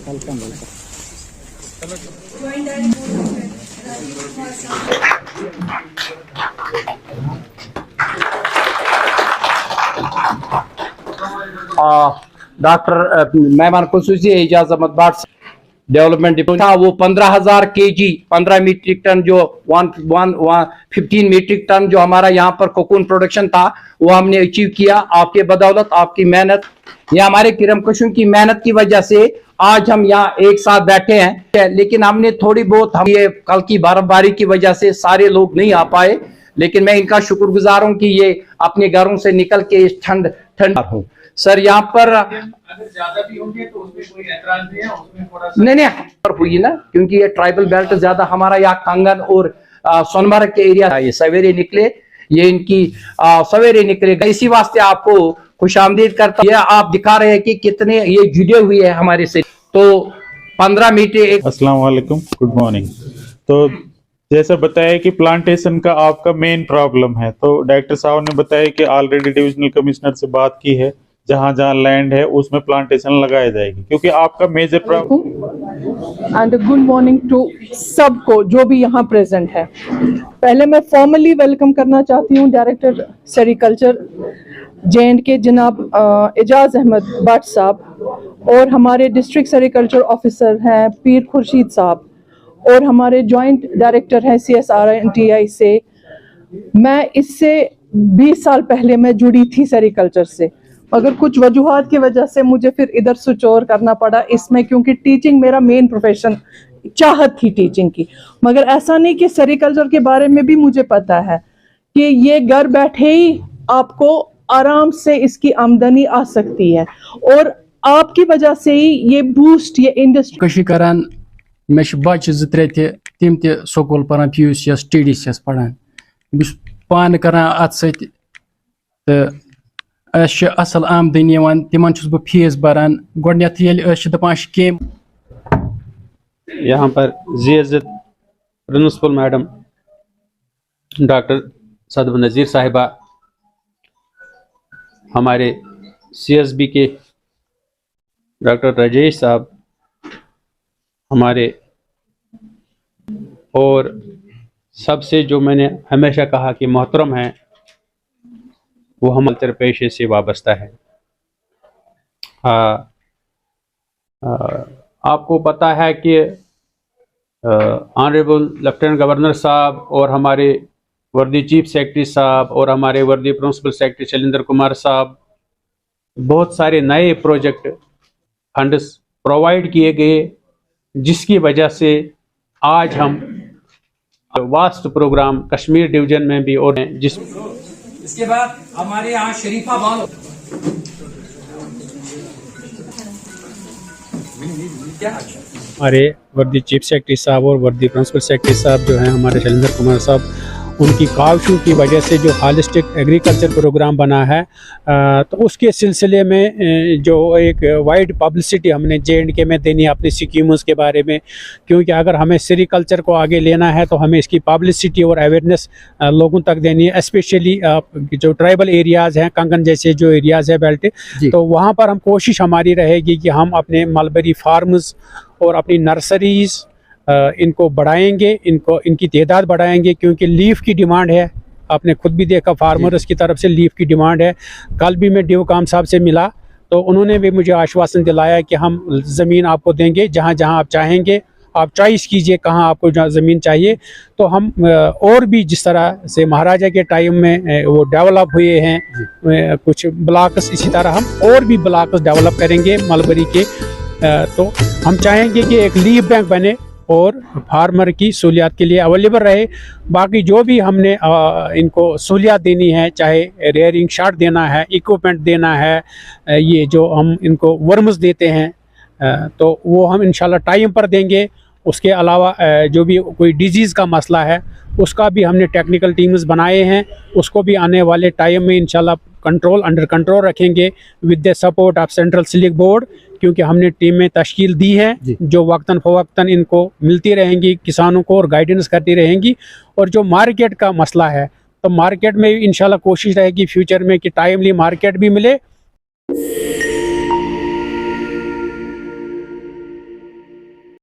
Welcome. Doctor मेहमान खुसूसी Ejaz Ahmad Bhatt development था, वो 15,000 kg 15 मीट्रिक टन जो 15 मीट्रिक टन जो हमारा यहाँ पर कोकून प्रोडक्शन था वो हमने अचीव किया आपके बदौलत, आपकी मेहनत, ये हमारे किरमकशों की मेहनत की वजह से आज हम यहाँ एक साथ बैठे हैं। लेकिन हमने थोड़ी बहुत, हम ये कल की बर्फबारी की वजह से सारे लोग नहीं आ पाए, लेकिन मैं इनका शुक्रगुजार हूँ कि ये अपने घरों से निकल के इस ठंड हूँ। सर यहाँ पर अगर ज्यादा भी होंगे तो उसमें कोई ऐतराज नहीं है, उसमें थोड़ा सा नहीं हुई ना, क्योंकि ये ट्राइबल बेल्ट ज्यादा हमारा यहाँ कांगन और सोनमर्ग के एरिया, ये सवेरे निकले, ये इनकी सवेरे निकलेगा, इसी वास्ते आपको खुशामदीद करता हूं। ये आप दिखा रहे हैं कि कितने ये जुड़े हुए हैं हमारे से। तो 15 मीटर। अस्सलाम वालेकुम, गुड मॉर्निंग। तो जैसा बताया कि प्लांटेशन का आपका मेन प्रॉब्लम है, तो डॉक्टर साहब ने बताया कि ऑलरेडी डिविजनल कमिश्नर से बात की है, जहां जहां लैंड है उसमें प्लांटेशन लगाई जाएगी, क्योंकि आपका major problem. And good morning to सबको जो भी यहाँ प्रेजेंट है। पहले मैं फॉर्मली वेलकम करना चाहती हूँ डायरेक्टर सेरिकल्चर JNK जनाब एजाज अहमद भट्ट साहब, और हमारे डिस्ट्रिक्ट सेरिकल्चर ऑफिसर हैं पीर खुर्शीद साहब, और हमारे जॉइंट डायरेक्टर हैं CSRNTI से। मैं इससे 20 साल पहले मैं जुड़ी थी सेरिकल्चर से, मगर कुछ वजूहात की वजह से मुझे फिर इधर स्विच ओवर करना पड़ा इसमें, क्योंकि टीचिंग मेरा मेन प्रोफेशन, चाहत थी टीचिंग की। मगर ऐसा नहीं कि सेरिकल्चर के बारे में भी मुझे पता है कि ये घर बैठे ही आपको आराम से इसकी आमदनी आ सकती है, और आपकी वजह से ही ये बूस्ट ये इंडस्ट्री करान। मे बच्चे 2-3 तिम ते स्कूल पढ़ान PUCS TDCS पढ़ान, बस पान करान अत सत असल आमदनी तिमन बह फीस बरान। गोडनेथ दपान स्कीम यहाँ पर ज़ियत प्रिंसिपल मैडम डॉक्टर सदब नज़ीर साहिबा, हमारे CSB के डॉक्टर राजेश साहब हमारे, और सबसे जो मैंने हमेशा कहा कि मोहतरम है, वो हम कल्चर पेशे से वाबस्ता है। आपको पता है कि ऑनरेबल लेफ्टिनेंट गवर्नर साहब और हमारे वर्दी चीफ सेक्रेटरी साहब और हमारे वर्दी प्रिंसिपल सेक्रेटरी शैलेंद्र कुमार साहब, बहुत सारे नए प्रोजेक्ट फंड्स प्रोवाइड किए गए, जिसकी वजह से आज हम वास्ट प्रोग्राम कश्मीर डिवीजन में भी और हैं। इसके बाद हमारे यहाँ शरीफा बानो हमारे वर्दी चीफ सेक्रेटरी साहब और वर्दी प्रिंसिपल सेक्रेटरी साहब जो हैं हमारे शैलेंद्र कुमार साहब, उनकी काविशों की वजह से जो हॉलिस्टिक एग्रीकल्चर प्रोग्राम बना है, तो उसके सिलसिले में जो एक वाइड पब्लिसिटी हमने JNK में देनी है अपनी स्कीम्स के बारे में, क्योंकि अगर हमें सेरिकल्चर को आगे लेना है तो हमें इसकी पब्लिसिटी और अवेयरनेस लोगों तक देनी है। स्पेशली जो ट्राइबल एरियाज़ हैं, कंगन जैसे जो एरियाज़ है बेल्ट, तो वहाँ पर हम कोशिश हमारी रहेगी कि हम अपने मलबरी फार्म्स और अपनी नर्सरीज़ इनको बढ़ाएंगे, इनकी तादाद बढ़ाएंगे, क्योंकि लीफ की डिमांड है। आपने खुद भी देखा फार्मर्स की तरफ से लीफ की डिमांड है। कल भी मैं DOCOM साहब से मिला तो उन्होंने भी मुझे आश्वासन दिलाया कि हम ज़मीन आपको देंगे, जहाँ जहाँ आप चाहेंगे, आप चॉइस कीजिए कहाँ आपको ज़मीन चाहिए। तो हम और भी जिस तरह से महाराजा के टाइम में वो डेवलप हुए हैं कुछ ब्लॉक्स, इसी तरह हम और भी ब्लॉक्स डेवलप करेंगे मलबरी के। तो हम चाहेंगे कि एक लीफ बैंक बने और फार्मर की सहूलियात के लिए अवेलेबल रहे। बाकी जो भी हमने इनको सहूलियात देनी है, चाहे रेयरिंग शार्ट देना है, इक्विपमेंट देना है, ये जो हम इनको वर्म्स देते हैं, तो वो हम इंशाल्लाह टाइम पर देंगे। उसके अलावा जो भी कोई डिजीज़ का मसला है उसका भी हमने टेक्निकल टीम्स बनाए हैं, उसको भी आने वाले टाइम में इंशाल्लाह अंडर कंट्रोल रखेंगे with the support of central सिलिक बोर्ड, क्योंकि हमने टीमें तश्कील दी है जो वक्तन फ़वक्तन इनको मिलती रहेंगी किसानों को और गाइडेंस करती रहेंगी। और जो मार्केट का मसला है, तो मार्केट में इंशाल्लाह कोशिश रहेगी फ्यूचर में कि टाइमली मार्केट भी मिले